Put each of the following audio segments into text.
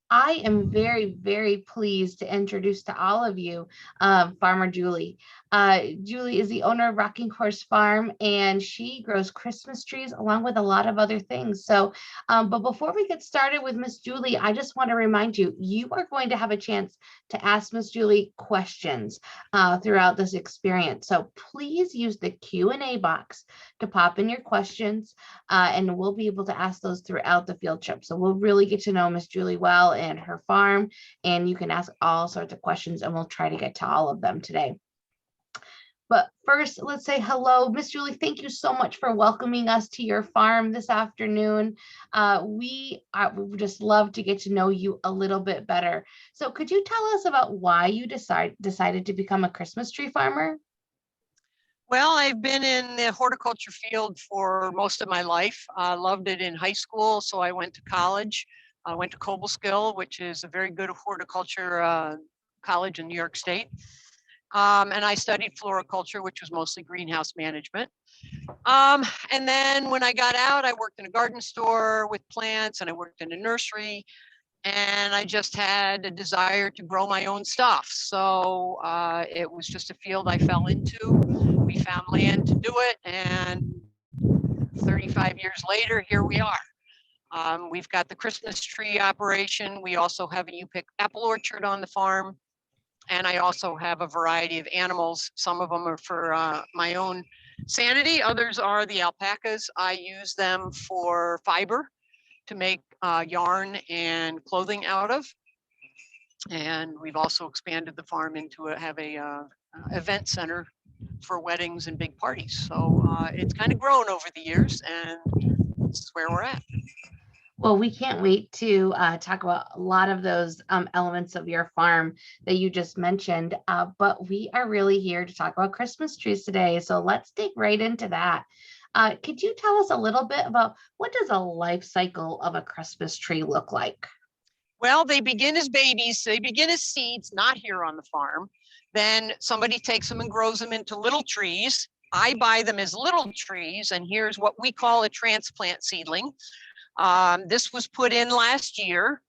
I am very, very pleased to introduce to all of you Farmer Julie. Julie is the owner of Rocking Horse Farm, and she grows Christmas trees along with a lot of other things. So, but before we get started with Miss Julie, I just want to remind you, you are going to have a chance to ask Miss Julie questions throughout this experience. So please use the Q&A box to pop in your questions, and we'll be able to ask those throughout the field trip. So we'll really get to know Miss Julie well and her farm, and you can ask all sorts of questions, and we'll try to get to all of them today. But first, let's say hello. Miss Julie, thank you so much for welcoming us to your farm this afternoon. We would just love to get to know you a little bit better. So could you tell us about why you decided to become a Christmas tree farmer? Well, I've been in the horticulture field for most of my life. I loved it in high school, so I went to college. I went to Cobleskill, which is a very good horticulture college in New York State. And I studied floriculture, which was mostly greenhouse management. And then when I got out, I worked in a garden store with plants, and I worked in a nursery. And I just had a desire to grow my own stuff. So it was just a field I fell into. We found land to do it, and 35 years later, here we are. We've got the Christmas tree operation. We also have a U-pick apple orchard on the farm. And I also have a variety of animals. Some of them are for my own sanity. Others are the alpacas. I use them for fiber to make yarn and clothing out of. And we've also expanded the farm into have a event center for weddings and big parties. So it's kind of grown over the years, and this is where we're at. Well, we can't wait to talk about a lot of those elements of your farm that you just mentioned, but we are really here to talk about Christmas trees today. So let's dig right into that. Could you tell us a little bit about what does a life cycle of a Christmas tree look like? Well, they begin as babies. They begin as seeds, not here on the farm. Then somebody takes them and grows them into little trees. I buy them as little trees, and here's what we call a transplant seedling. This was put in last year.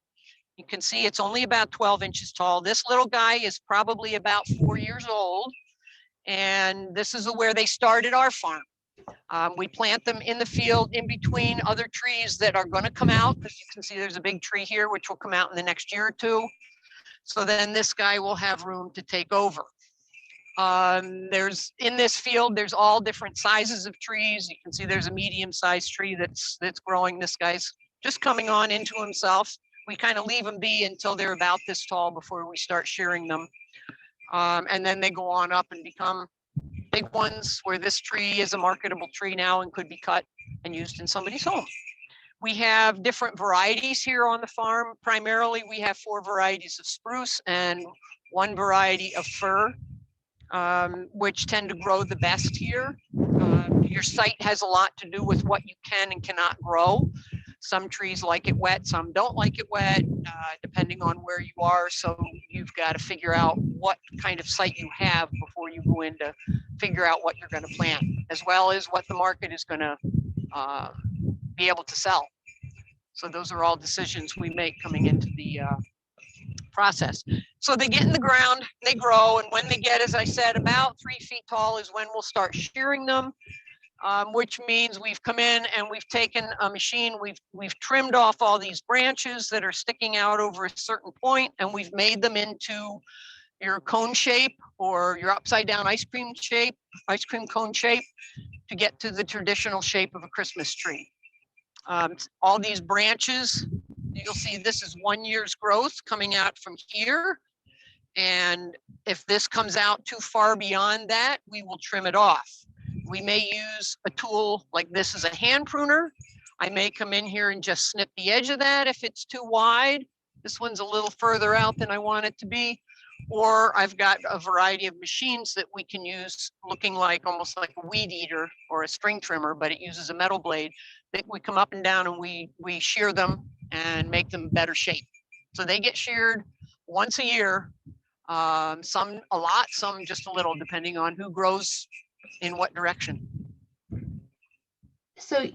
You can see it's only about 12 inches tall. This little guy is probably about 4 years old. And this is where they started our farm. We plant them in the field in between other trees that are going to come out, because you can see there's a big tree here which will come out in the next year or two. So then this guy will have room to take over. There's in this field, there's all different sizes of trees. You can see there's a medium-sized tree that's growing. This guy's just coming on into himself. We kind of leave them be until they're about this tall before we start shearing them. And then they go on up and become big ones, where this tree is a marketable tree now and could be cut and used in somebody's home. We have different varieties here on the farm. Primarily, we have 4 varieties of spruce and 1 variety of fir, which tend to grow the best here. Your site has a lot to do with what you can and cannot grow. Some trees like it wet, some don't like it wet, depending on where you are. So you've got to figure out what kind of site you have before you go in to figure out what you're going to plant, as well as what the market is going to be able to sell. So those are all decisions we make coming into the process. So they get in the ground, they grow, and when they get, as I said, about 3 feet tall is when we'll start shearing them. Which means we've come in and we've taken a machine, we've trimmed off all these branches that are sticking out over a certain point, and we've made them into your cone shape or your upside down ice cream cone shape, to get to the traditional shape of a Christmas tree. All these branches, you'll see this is 1 year's growth coming out from here. And if this comes out too far beyond that, we will trim it off. We may use a tool like this as a hand pruner. I may come in here and just snip the edge of that if it's too wide. This one's a little further out than I want it to be. Or I've got a variety of machines that we can use, looking like almost like a weed eater or a string trimmer, but it uses a metal blade that we come up and down and we shear them and make them better shape. So they get sheared once a year. Some a lot, some just a little, depending on who grows in what direction. So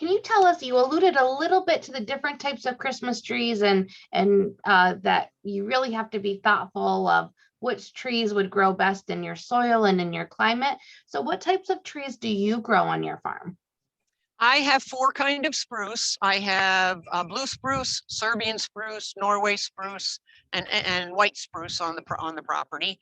Can you tell us, you alluded a little bit to the different types of Christmas trees and that you really have to be thoughtful of which trees would grow best in your soil and in your climate. So what types of trees do you grow on your farm? I have 4 kind of spruce. I have blue spruce, Serbian spruce, Norway spruce, and white spruce on the property.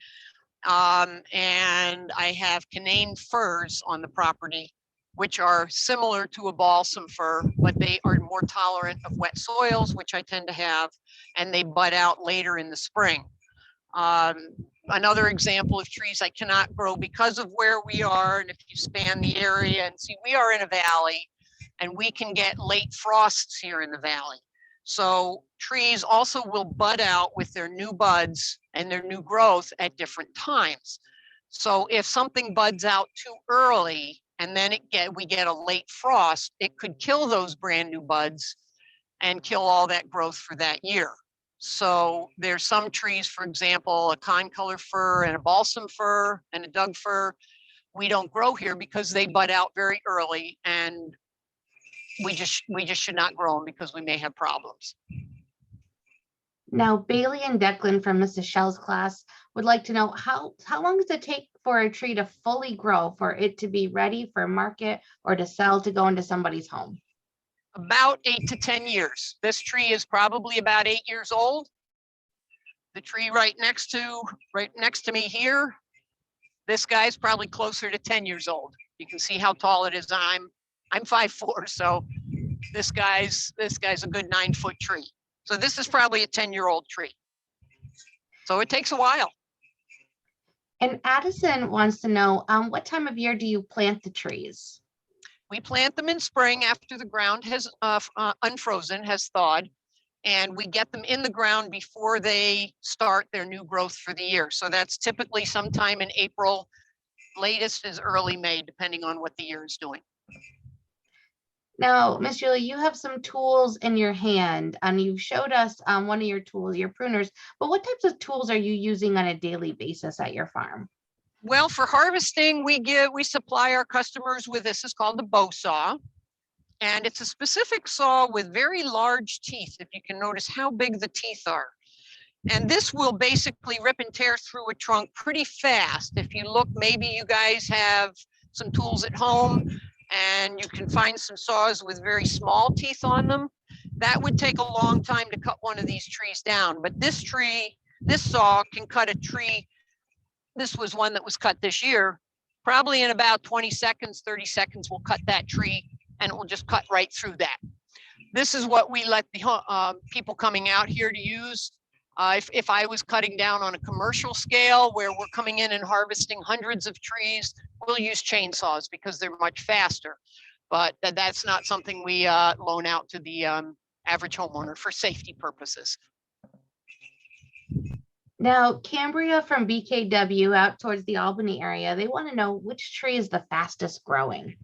And I have Canaan firs on the property, which are similar to a balsam fir, but they are more tolerant of wet soils, which I tend to have, and they bud out later in the spring. Another example of trees I cannot grow because of where we are, and if you span the area and see, we are in a valley, and we can get late frosts here in the valley. So trees also will bud out with their new buds and their new growth at different times. So if something buds out too early and then we get a late frost, it could kill those brand new buds and kill all that growth for that year. So there's some trees, for example, a concolor fir and a balsam fir and a Doug fir, we don't grow here because they bud out very early, and we just should not grow them because we may have problems. Now, Bailey and Declan from Mrs. Shell's class would like to know how long does it take for a tree to fully grow for it to be ready for market or to sell to go into somebody's home? About 8 to 10 years. This tree is probably about 8 years old. The tree right next to me here, this guy's probably closer to 10 years old. You can see how tall it is. I'm 5'4", so this guy's a good 9-foot tree. So this is probably a 10-year-old tree. So it takes a while. And Addison wants to know, what time of year do you plant the trees? We plant them in spring after the ground has unfrozen, has thawed, and we get them in the ground before they start their new growth for the year. So that's typically sometime in April, latest is early May, depending on what the year is doing. Now, Miss Julie, you have some tools in your hand, and you showed us one of your tools, your pruners, but what types of tools are you using on a daily basis at your farm? Well, for harvesting, we supply our customers with, this is called the bow saw. And it's a specific saw with very large teeth, if you can notice how big the teeth are. And this will basically rip and tear through a trunk pretty fast. If you look, maybe you guys have some tools at home and you can find some saws with very small teeth on them. That would take a long time to cut one of these trees down. But this saw can cut a tree. This was one that was cut this year. Probably in about 20 seconds, 30 seconds, we'll cut that tree, and it will just cut right through that. This is what we let the people coming out here to use. If I was cutting down on a commercial scale where we're coming in and harvesting hundreds of trees, we'll use chainsaws because they're much faster. But that's not something we loan out to the average homeowner for safety purposes. Now, Cambria from BKW out towards the Albany area, they want to know which tree is the fastest growing.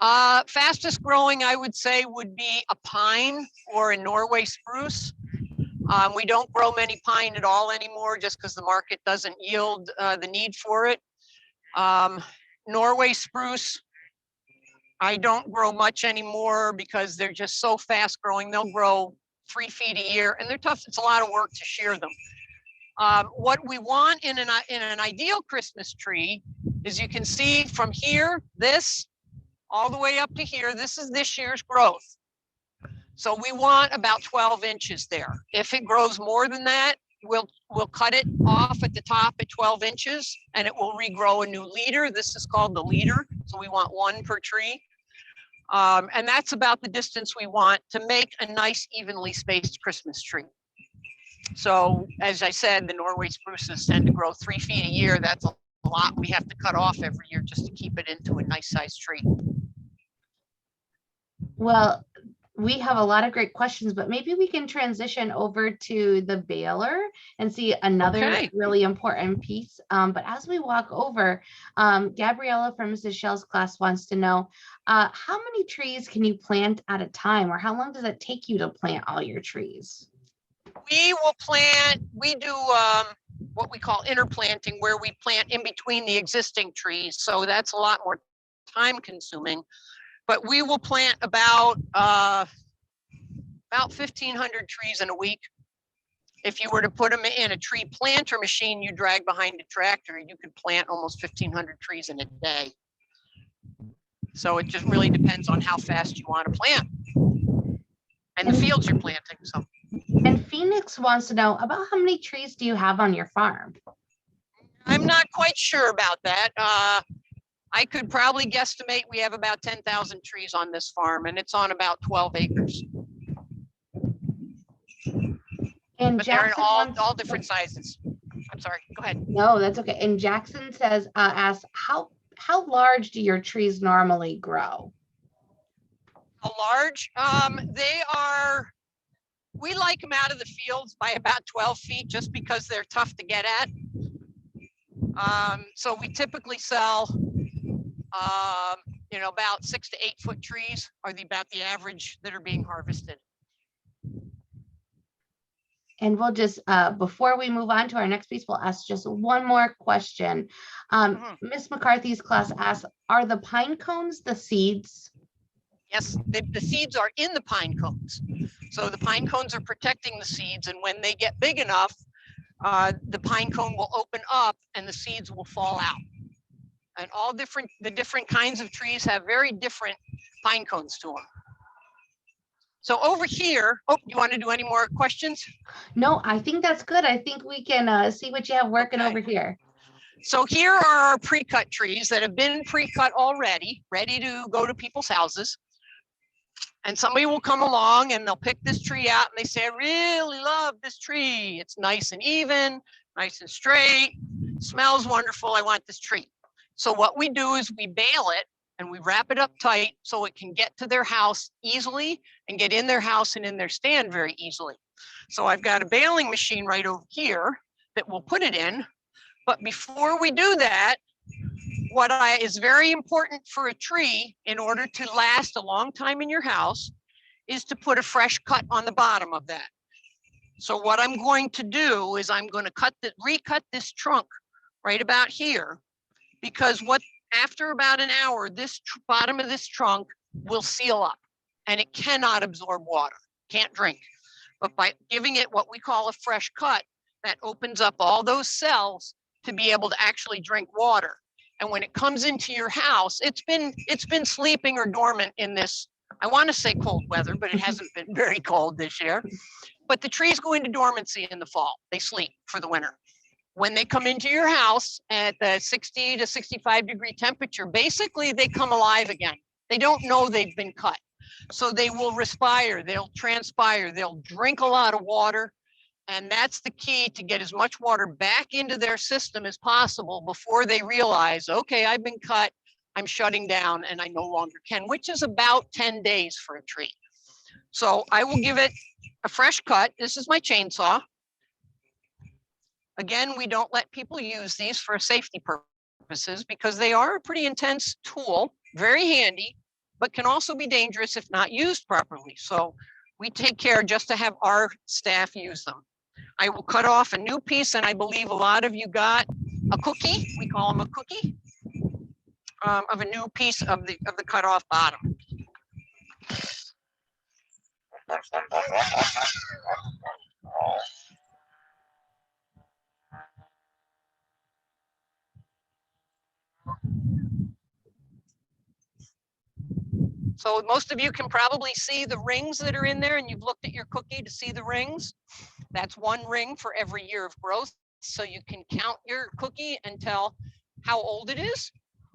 Fastest growing, I would say, would be a pine or a Norway spruce. We don't grow many pine at all anymore just because the market doesn't yield the need for it. Norway spruce, I don't grow much anymore because they're just so fast growing. They'll grow 3 feet a year, and they're tough. It's a lot of work to shear them. What we want in an ideal Christmas tree is, you can see from here, this all the way up to here, this is this year's growth. So we want about 12 inches there. If it grows more than that, we'll cut it off at the top at 12 inches and it will regrow a new leader. This is called the leader. So we want 1 per tree. And that's about the distance we want to make a nice evenly spaced Christmas tree. So as I said, the Norway spruces tend to grow 3 feet a year. That's a lot we have to cut off every year just to keep it into a nice sized tree. Well, we have a lot of great questions, but maybe we can transition over to the baler and see another really important piece. But as we walk over, Gabriella from Mrs. Shell's class wants to know, how many trees can you plant at a time, or how long does it take you to plant all your trees? We do what we call interplanting, where we plant in between the existing trees. So that's a lot more time consuming. But we will plant about 1,500 trees in a week. If you were to put them in a tree planter machine you drag behind a tractor, you could plant almost 1,500 trees in a day. So it just really depends on how fast you want to plant and the fields you're planting. So. And Phoenix wants to know about how many trees do you have on your farm? I'm not quite sure about that. I could probably guesstimate we have about 10,000 trees on this farm, and it's on about 12 acres. And But they're in Jackson all different sizes. I'm sorry, go ahead. No, that's okay. And Jackson says, asks, how large do your trees normally grow? How large? We like them out of the fields by about 12 feet just because they're tough to get at. So we typically sell, about 6 to 8 foot trees are about the average that are being harvested. And we'll just, before we move on to our next piece, we'll ask just one more question. Miss McCarthy's class asks, are the pine cones the seeds? Yes, the seeds are in the pine cones. So the pine cones are protecting the seeds, and when they get big enough, the pine cone will open up and the seeds will fall out. And the different kinds of trees have very different pine cones to them. So over here, you want to do any more questions? No, I think that's good. I think we can see what you have working over here. So here are our pre-cut trees that have been pre-cut already, ready to go to people's houses. And somebody will come along and they'll pick this tree out and they say, I really love this tree. It's nice and even, nice and straight, smells wonderful. I want this tree. So what we do is we bale it and we wrap it up tight so it can get to their house easily and get in their house and in their stand very easily. So I've got a baling machine right over here that will put it in. But before we do that, what is very important for a tree in order to last a long time in your house is to put a fresh cut on the bottom of that. So what I'm going to do is I'm going to recut this trunk right about here, because after about an hour, this bottom of this trunk will seal up and it cannot absorb water, can't drink. But by giving it what we call a fresh cut, that opens up all those cells to be able to actually drink water. And when it comes into your house, it's been sleeping or dormant in this, I want to say cold weather, but it hasn't been very cold this year. But the trees go into dormancy in the fall. They sleep for the winter. When they come into your house at the 60 to 65 degree temperature, basically they come alive again. They don't know they've been cut. So they will respire, they'll transpire, they'll drink a lot of water. And that's the key to get as much water back into their system as possible before they realize, okay, I've been cut, I'm shutting down and I no longer can, which is about 10 days for a tree. So I will give it a fresh cut. This is my chainsaw. Again, we don't let people use these for safety purposes because they are a pretty intense tool, very handy, but can also be dangerous if not used properly. So we take care just to have our staff use them. I will cut off a new piece, and I believe a lot of you got a cookie. We call them a cookie of a new piece of the cut off bottom. So most of you can probably see the rings that are in there, and you've looked at your cookie to see the rings. That's one ring for every year of growth. So you can count your cookie and tell how old it is.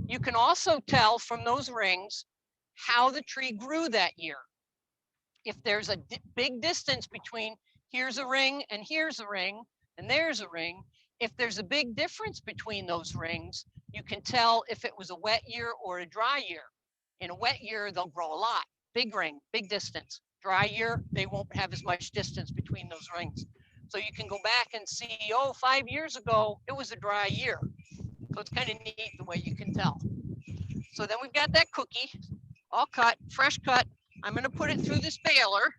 You can also tell from those rings how the tree grew that year. If there's a big distance between here's a ring and here's a ring and there's a ring, if there's a big difference between those rings, you can tell if it was a wet year or a dry year. In a wet year, they'll grow a lot. Big ring, big distance. Dry year, they won't have as much distance between those rings. So you can go back and see, 5 years ago, it was a dry year. So it's kind of neat the way you can tell. So then we've got that cookie, all cut, fresh cut. I'm going to put it through this baler,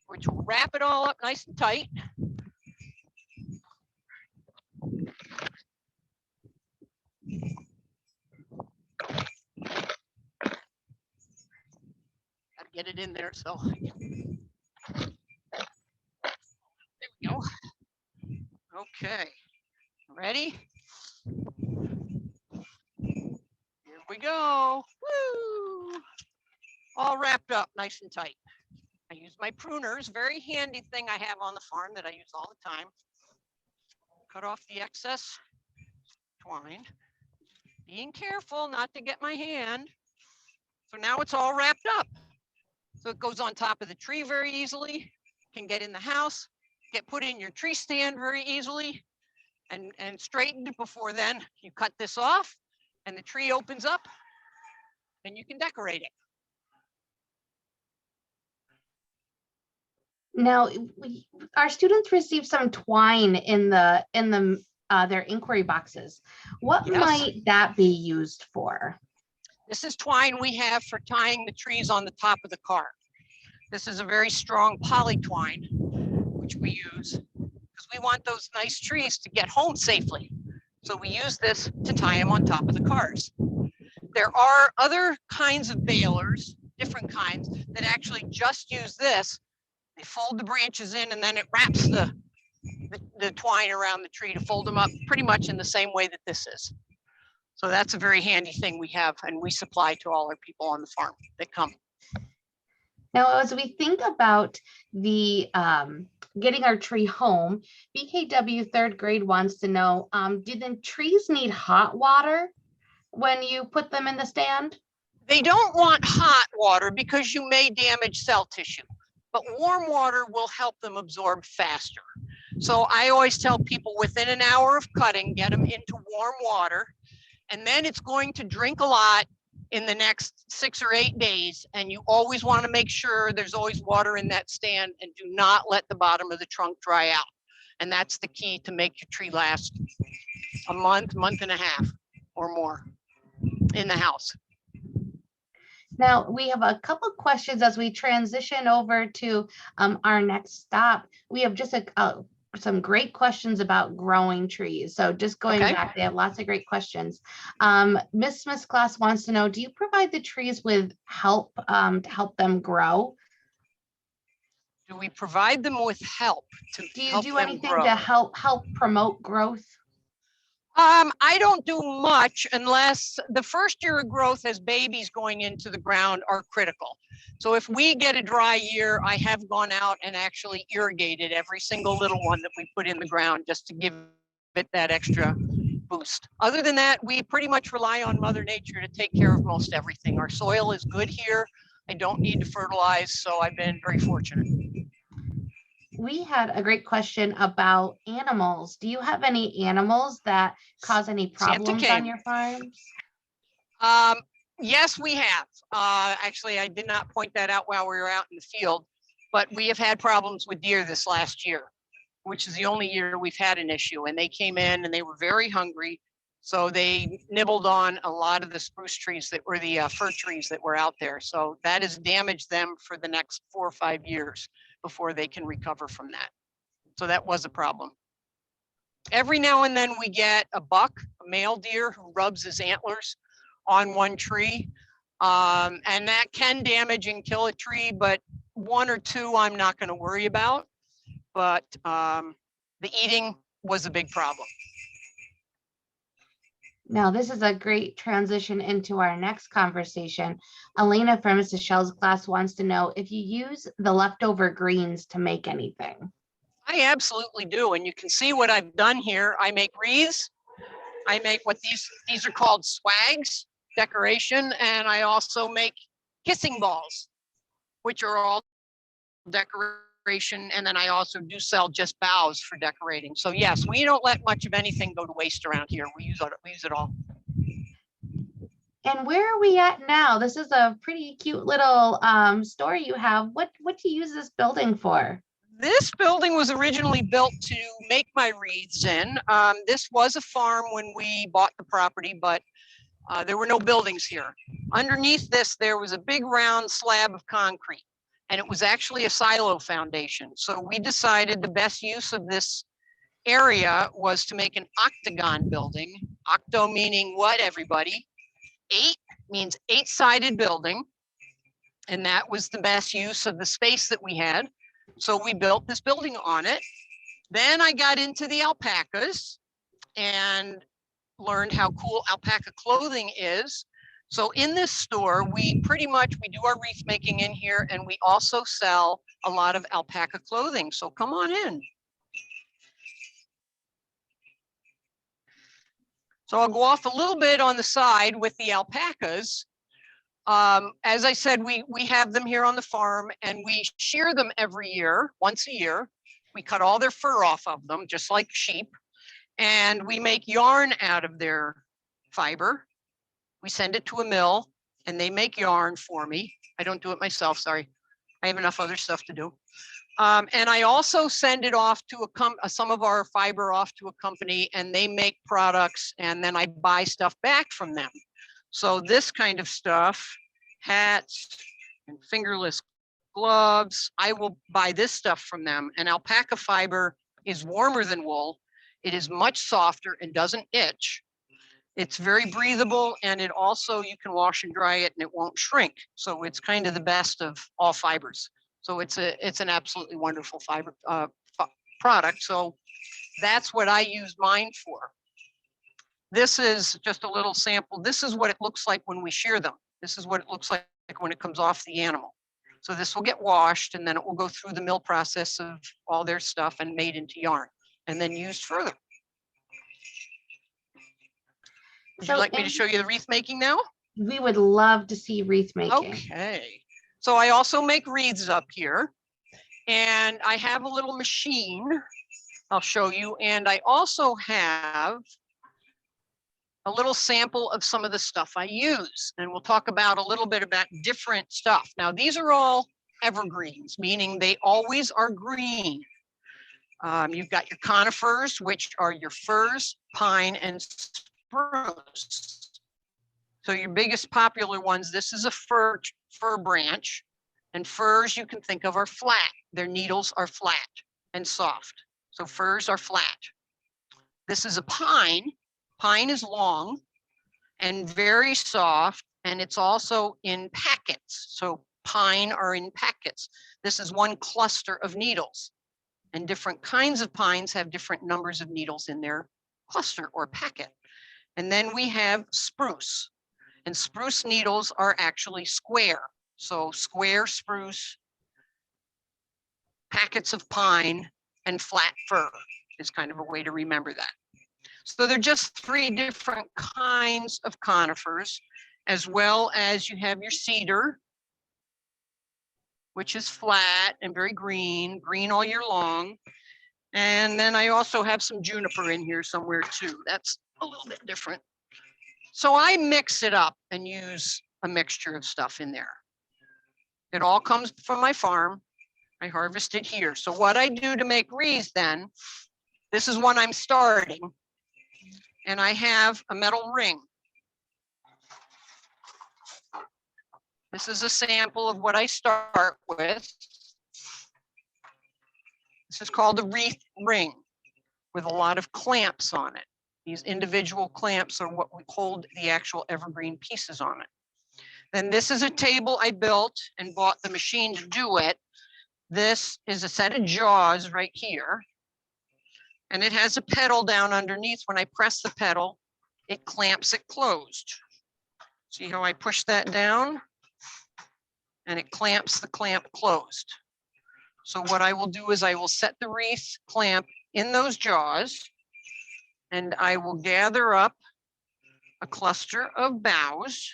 which will wrap it all up nice and tight. get it in there. So there we go. Okay, ready? Here we go. Woo! All wrapped up nice and tight. I use my pruners, very handy thing I have on the farm that I use all the time. Cut off the excess twine, being careful not to get my hand. So now it's all wrapped up. So it goes on top of the tree very easily, can get in the house, get put in your tree stand very easily, and straightened before then. You cut this off and the tree opens up and you can decorate it. Now, our students receive some twine in their inquiry boxes. What Yes. might that be used for? This is twine we have for tying the trees on the top of the car. This is a very strong poly twine, which we use because we want those nice trees to get home safely. So we use this to tie them on top of the cars. There are other kinds of balers, different kinds, that actually just use this. They fold the branches in and then it wraps the twine around the tree to fold them up pretty much in the same way that this is. So that's a very handy thing we have and we supply to all our people on the farm that come. Now, as we think about the getting our tree home, BKW third grade wants to know, do the trees need hot water when you put them in the stand? They don't want hot water because you may damage cell tissue, but warm water will help them absorb faster. So I always tell people within an hour of cutting, get them into warm water, and then it's going to drink a lot in the next 6 or 8 days. And you always want to make sure there's always water in that stand and do not let the bottom of the trunk dry out. And that's the key to make your tree last a month, month and a half or more in the house. Now, we have a couple of questions as we transition over to our next stop. We have just some great questions about growing trees. So just going back, they have lots of great questions. Miss Smith's class wants to know, do you provide the trees with help to help them grow? Do we provide them with help to Do you help do them anything grow? to help promote growth? I don't do much unless the first year of growth as babies going into the ground are critical. So if we get a dry year, I have gone out and actually irrigated every single little one that we put in the ground just to give it that extra boost. Other than that, we pretty much rely on Mother Nature to take care of most everything. Our soil is good here. I don't need to fertilize, so I've been very fortunate. We had a great question about animals. Do you have any animals that cause any problems on your farms? Yes, we have. Actually, I did not point that out while we were out in the field, but we have had problems with deer this last year, which is the only year we've had an issue. And they came in and they were very hungry. So they nibbled on a lot of the spruce trees that were the fir trees that were out there. So that has damaged them for the next 4 or 5 years before they can recover from that. So that was a problem. Every now and then we get a buck, a male deer, who rubs his antlers on one tree. And that can damage and kill a tree, but 1 or 2 I'm not going to worry about. But the eating was a big problem. Now, this is a great transition into our next conversation. Elena from Mrs. Shell's class wants to know if you use the leftover greens to make anything. I absolutely do. And you can see what I've done here. I make wreaths. I make what these are called swags, decoration. And I also make kissing balls, which are all decoration. And then I also do sell just boughs for decorating. So yes, we don't let much of anything go to waste around here. We use it all. And where are we at now? This is a pretty cute little store you have. What do you use this building for? This building was originally built to make my wreaths in. This was a farm when we bought the property, but there were no buildings here. Underneath this, there was a big round slab of concrete. And it was actually a silo foundation. So we decided the best use of this area was to make an octagon building. Octo meaning what, everybody? 8 means 8-sided building. And that was the best use of the space that we had. So we built this building on it. Then I got into the alpacas and learned how cool alpaca clothing is. So in this store, we do our wreath making in here, and we also sell a lot of alpaca clothing. So come on in. So I'll go off a little bit on the side with the alpacas. As I said, we have them here on the farm, and we shear them every year, once a year. We cut all their fur off of them, just like sheep, and we make yarn out of their fiber. We send it to a mill, and they make yarn for me. I don't do it myself, sorry. I have enough other stuff to do. And I also send it off to some of our fiber off to a company, and they make products, and then I buy stuff back from them. So this kind of stuff, hats and fingerless gloves, I will buy this stuff from them. And alpaca fiber is warmer than wool. It is much softer and doesn't itch. It's very breathable, and it also, you can wash and dry it and it won't shrink. So it's kind of the best of all fibers. So it's an absolutely wonderful fiber product. So that's what I use mine for. This is just a little sample. This is what it looks like when we shear them. This is what it looks like when it comes off the animal. So this will get washed, and then it will go through the mill process of all their stuff and made into yarn and then used further. Would you like me to show you the wreath making now? We would love to see wreath making. Okay. So I also make wreaths up here, and I have a little machine I'll show you. And I also have a little sample of some of the stuff I use. And we'll talk about a little bit about different stuff. Now, these are all evergreens, meaning they always are green. You've got your conifers, which are your firs, pine, and spruce. So your biggest popular ones, this is a fir branch, and firs you can think of are flat. Their needles are flat and soft. So firs are flat. This is a pine. Pine is long and very soft, and it's also in packets. So pine are in packets. This is one cluster of needles, and different kinds of pines have different numbers of needles in their cluster or packet. And then we have spruce, and spruce needles are actually square. So square spruce, packets of pine, and flat fir is kind of a way to remember that. So they're just three different kinds of conifers, as well as you have your cedar, which is flat and very green all year long. And then I also have some juniper in here somewhere too. That's a little bit different. So I mix it up and use a mixture of stuff in there. It all comes from my farm. I harvest it here. So what I do to make wreaths then, this is one I'm starting. And I have a metal ring. This is a sample of what I start with. This is called a wreath ring with a lot of clamps on it. These individual clamps are what we hold the actual evergreen pieces on it. Then this is a table I built and bought the machine to do it. This is a set of jaws right here. And it has a pedal down underneath. When I press the pedal, it clamps it closed. See how I push that down? And it clamps the clamp closed. So what I will do is I will set the wreath clamp in those jaws, and I will gather up a cluster of boughs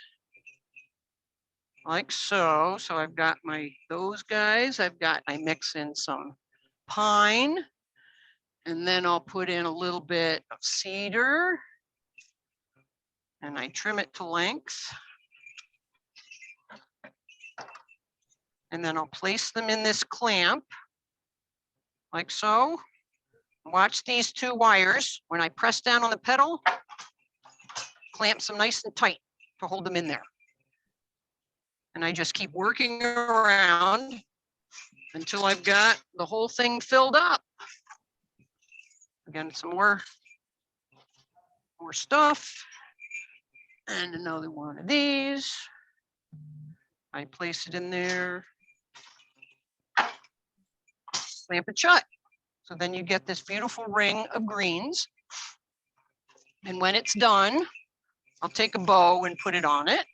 like so. So I've got those guys. I mix in some pine, and then I'll put in a little bit of cedar, and I trim it to length. And then I'll place them in this clamp like so. Watch these two wires. When I press down on the pedal, clamps them nice and tight to hold them in there. And I just keep working around until I've got the whole thing filled up. Again, some more stuff. And another one of these. I place it in there, clamp it shut. So then you get this beautiful ring of greens. And when it's done, I'll take a bow and put it on it.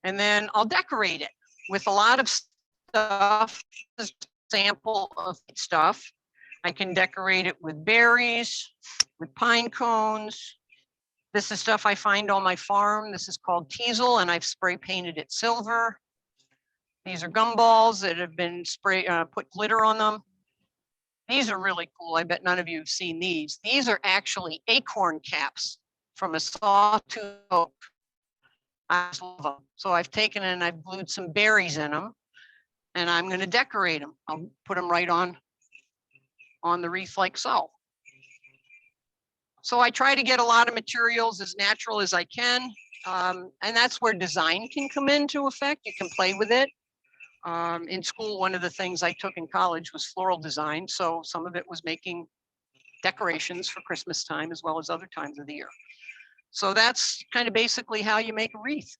And then I'll decorate it with a lot of stuff, this is a sample of stuff. I can decorate it with berries, with pine cones. This is stuff I find on my farm. This is called teasel, and I've spray painted it silver. These are gumballs that have been put glitter on them. These are really cool. I bet none of you have seen these. These are actually acorn caps from a sawtooth oak. I love them. So I've taken and I've glued some berries in them, and I'm going to decorate them. I'll put them right on the wreath like so. So I try to get a lot of materials as natural as I can. And that's where design can come into effect. You can play with it. In school, one of the things I took in college was floral design. So some of it was making decorations for Christmas time as well as other times of the year. So that's kind of basically how you make a wreath.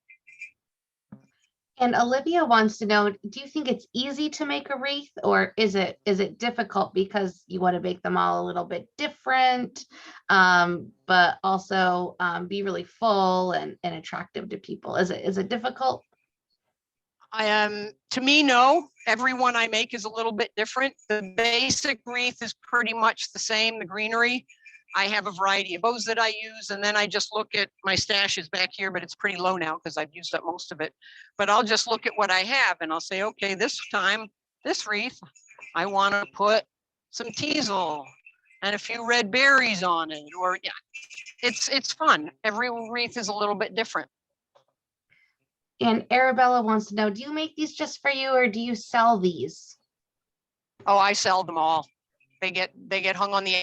And Olivia wants to know, do you think it's easy to make a wreath, or is it difficult because you want to make them all a little bit different, but also be really full and attractive to people? Is it difficult? To me, no. Every one I make is a little bit different. The basic wreath is pretty much the same, the greenery. I have a variety of bows that I use, and then I just look at my stashes back here, but it's pretty low now because I've used up most of it. But I'll just look at what I have and I'll say, okay, this time, this wreath, I want to put some teasel and a few red berries on it. Or yeah, it's fun. Every wreath is a little bit different. And Arabella wants to know, do you make these just for you, or do you sell these? Oh, I sell them all. They get hung on the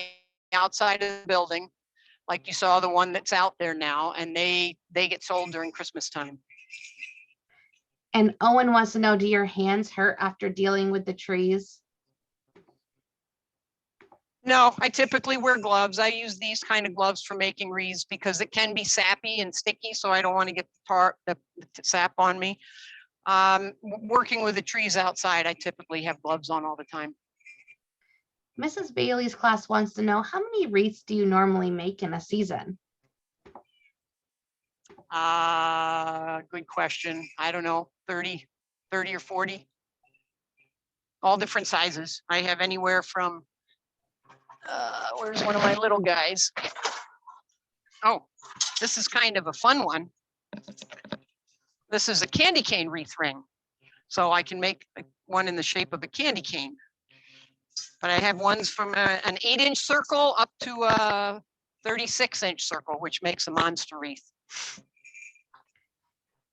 outside of the building, like you saw the one that's out there now, and they get sold during Christmas time. And Owen wants to know, do your hands hurt after dealing with the trees? No, I typically wear gloves. I use these kind of gloves for making wreaths because it can be sappy and sticky, so I don't want to get the sap on me. Working with the trees outside, I typically have gloves on all the time. Mrs. Bailey's class wants to know, how many wreaths do you normally make in a season? Good question. I don't know, 30 or 40. All different sizes. I have anywhere from, where's one of my little guys? Oh, this is kind of a fun one. This is a candy cane wreath ring. So I can make one in the shape of a candy cane. But I have ones from an 8-inch circle up to a 36-inch circle, which makes a monster wreath.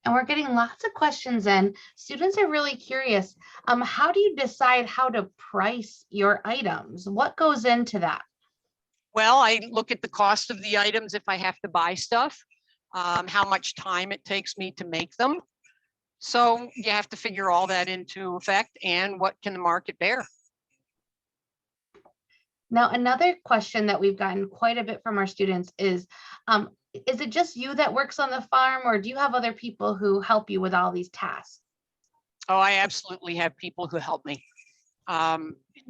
And we're getting lots of questions in. Students are really curious. How do you decide how to price your items? What goes into that? Well, I look at the cost of the items if I have to buy stuff, how much time it takes me to make them. So you have to figure all that into effect, and what can the market bear? Now, another question that we've gotten quite a bit from our students is it just you that works on the farm, or do you have other people who help you with all these tasks? Oh, I absolutely have people who help me.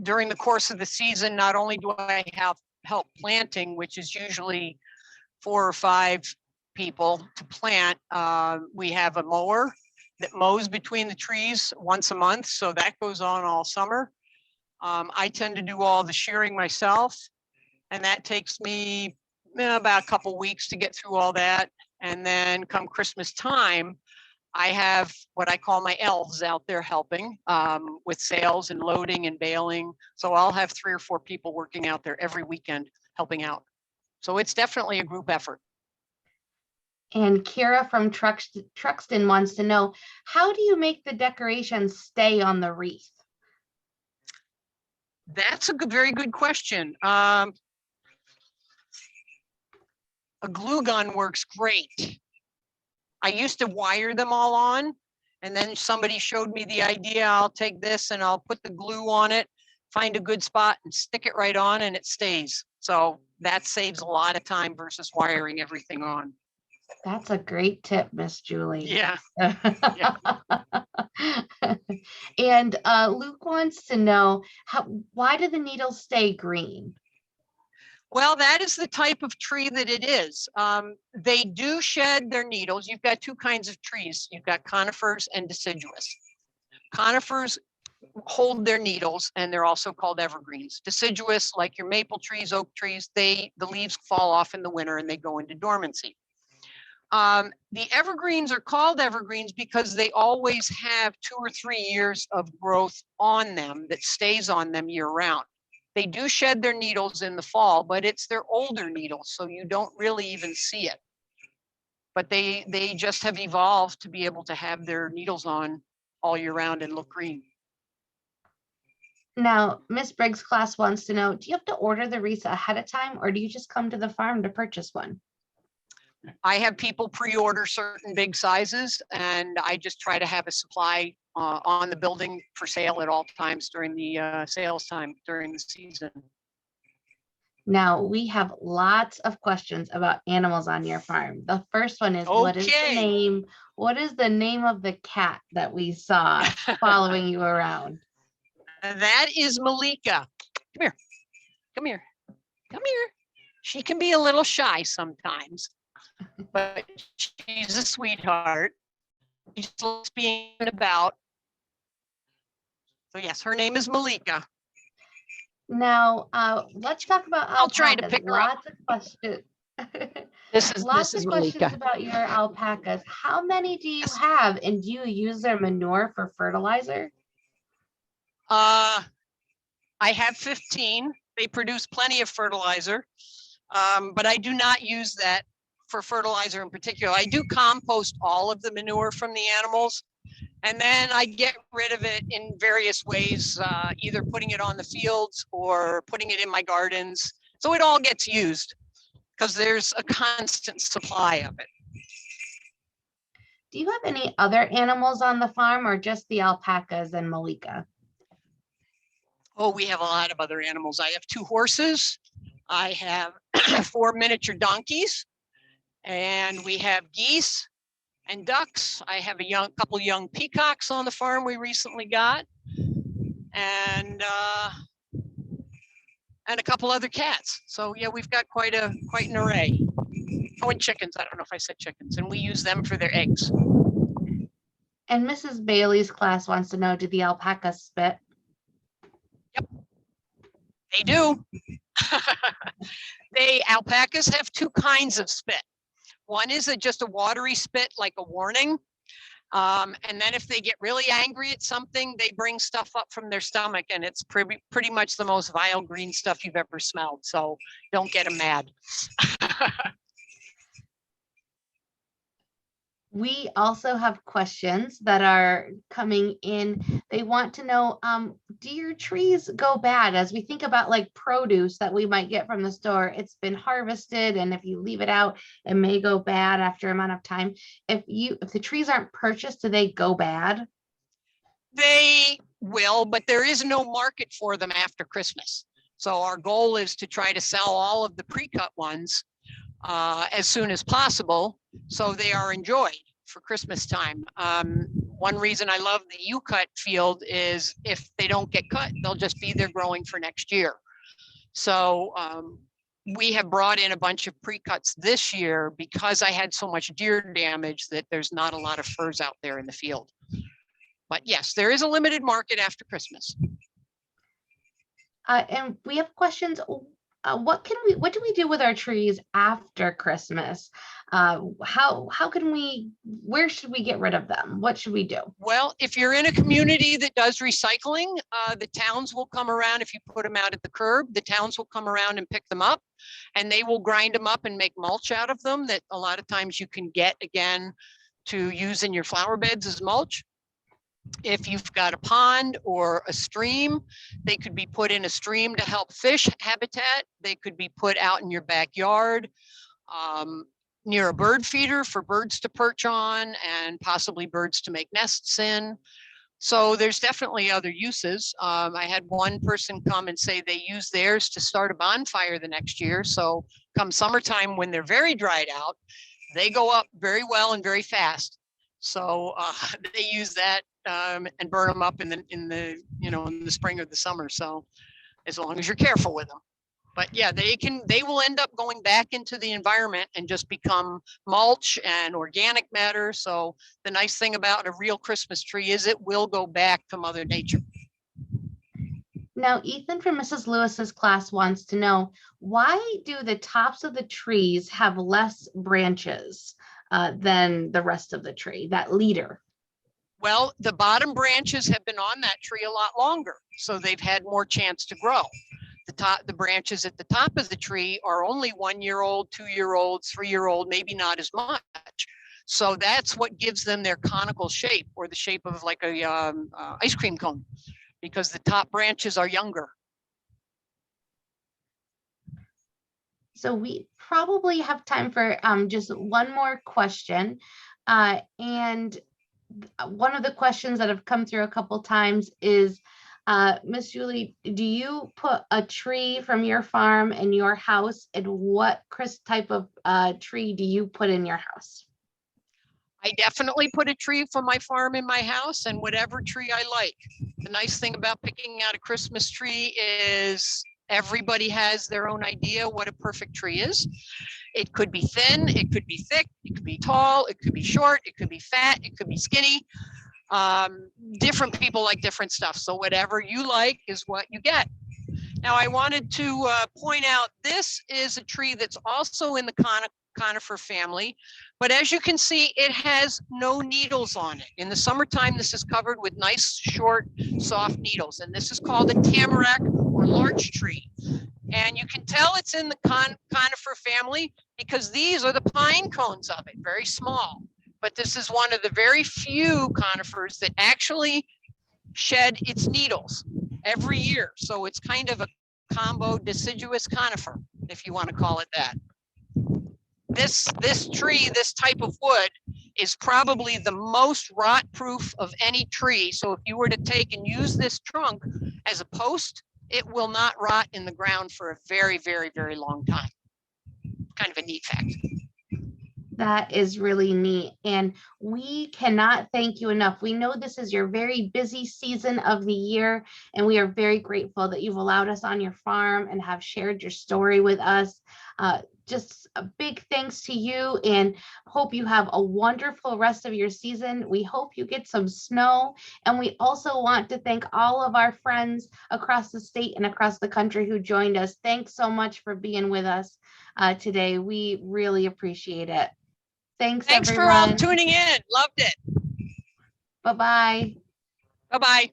During the course of the season, not only do I have help planting, which is usually 4 or 5 people to plant, we have a mower that mows between the trees once a month, so that goes on all summer. I tend to do all the shearing myself, and that takes me about a couple weeks to get through all that. And then come Christmas time, I have what I call my elves out there helping with sales and loading and baling. So I'll have 3 or 4 people working out there every weekend helping out. So it's definitely a group effort. And Kira from Truxton wants to know, how do you make the decorations stay on the wreath? That's a very good question. A glue gun works great. I used to wire them all on, and then somebody showed me the idea. I'll take this and I'll put the glue on it, find a good spot and stick it right on, and it stays. So that saves a lot of time versus wiring everything on. That's a great tip, Miss Julie. Yeah. Yeah. And Luke wants to know why do the needles stay green? Well, that is the type of tree that it is. They do shed their needles. You've got two kinds of trees. You've got conifers and deciduous. Conifers hold their needles, and they're also called evergreens. Deciduous, like your maple trees, oak trees, the leaves fall off in the winter and they go into dormancy. The evergreens are called evergreens because they always have 2 or 3 years of growth on them that stays on them year round. They do shed their needles in the fall, but it's their older needles, so you don't really even see it. But they just have evolved to be able to have their needles on all year round and look green. Now, Miss Briggs' class wants to know, do you have to order the wreaths ahead of time, or do you just come to the farm to purchase one? I have people pre-order certain big sizes, and I just try to have a supply on the building for sale at all times during the sales time during the season. Now, we have lots of questions about animals on your farm. The first one is, what is the name? What is the name of the cat that we saw following you around? That is Malika. Come here. Come here. Come here. She can be a little shy sometimes, but she's a sweetheart. She just loves being about. So yes, her name is Malika. Now, let's talk about alpacas. I'll try to pick her up. Lots of questions. This is questions Malika. about your alpacas. How many do you have, and do you use their manure for fertilizer? I have 15. They produce plenty of fertilizer, but I do not use that for fertilizer in particular. I do compost all of the manure from the animals, and then I get rid of it in various ways, either putting it on the fields or putting it in my gardens. So it all gets used because there's a constant supply of it. Do you have any other animals on the farm, or just the alpacas and Malika? Oh, we have a lot of other animals. I have 2 horses. I have 4 miniature donkeys, and we have geese and ducks. I have a couple young peacocks on the farm we recently got, and a couple other cats. So yeah, we've got quite an array. Oh, and chickens. I don't know if I said chickens, and we use them for their eggs. And Mrs. Bailey's class wants to know, do the alpacas spit? Yep, they do. Alpacas have 2 kinds of spit. One is just a watery spit, like a warning. And then if they get really angry at something, they bring stuff up from their stomach, and it's pretty much the most vile green stuff you've ever smelled. So don't get them mad. We also have questions that are coming in. They want to know, do your trees go bad? As we think about like produce that we might get from the store, it's been harvested, and if you leave it out, it may go bad after an amount of time. If the trees aren't purchased, do they go bad? They will, but there is no market for them after Christmas. So our goal is to try to sell all of the pre-cut ones as soon as possible, so they are enjoyed for Christmas time. One reason I love the U-cut field is if they don't get cut, they'll just be there growing for next year. So we have brought in a bunch of pre-cuts this year because I had so much deer damage that there's not a lot of furs out there in the field. But yes, there is a limited market after Christmas. And we have questions. What do we do with our trees after Christmas? Where should we get rid of them? What should we do? Well, if you're in a community that does recycling, the towns will come around. If you put them out at the curb, the towns will come around and pick them up, and they will grind them up and make mulch out of them that a lot of times you can get again to use in your flower beds as mulch. If you've got a pond or a stream, they could be put in a stream to help fish habitat. They could be put out in your backyard near a bird feeder for birds to perch on and possibly birds to make nests in. So there's definitely other uses. I had one person come and say they use theirs to start a bonfire the next year. So come summertime when they're very dried out, they go up very well and very fast. So they use that and burn them up in the spring or the summer. So as long as you're careful with them. But yeah, they will end up going back into the environment and just become mulch and organic matter. So the nice thing about a real Christmas tree is it will go back to Mother Nature. Now, Ethan from Mrs. Lewis's class wants to know, why do the tops of the trees have less branches than the rest of the tree, that leader? Well, the bottom branches have been on that tree a lot longer, so they've had more chance to grow. The branches at the top of the tree are only 1 year old, 2 year old, 3 year old, maybe not as much. So that's what gives them their conical shape, or the shape of like a ice cream cone, because the top branches are younger. So we probably have time for just one more question. And one of the questions that have come through a couple times is, Miss Julie, do you put a tree from your farm in your house, and what type of tree do you put in your house? I definitely put a tree from my farm in my house, and whatever tree I like. The nice thing about picking out a Christmas tree is everybody has their own idea what a perfect tree is. It could be thin, it could be thick, it could be tall, it could be short, it could be fat, it could be skinny. Different people like different stuff. So whatever you like is what you get. Now I wanted to point out, this is a tree that's also in the conifer family, but as you can see, it has no needles on it. In the summertime, this is covered with nice, short, soft needles, and this is called a tamarack or larch tree. And you can tell it's in the conifer family because these are the pine cones of it, very small. But this is one of the very few conifers that actually shed its needles every year. So it's kind of a combo deciduous conifer, if you want to call it that. This tree, this type of wood, is probably the most rot proof of any tree. So if you were to take and use this trunk as a post, it will not rot in the ground for a very, very, very long time. Kind of a neat fact. That is really neat, and we cannot thank you enough. We know this is your very busy season of the year, and we are very grateful that you've allowed us on your farm and have shared your story with us. Just a big thanks to you, and hope you have a wonderful rest of your season. We hope you get some snow, and we also want to thank all of our friends across the state and across the country who joined us. Thanks so much for being with us today. We really appreciate it. Thanks everyone. For all tuning in. Loved it. Bye-bye. Bye-bye.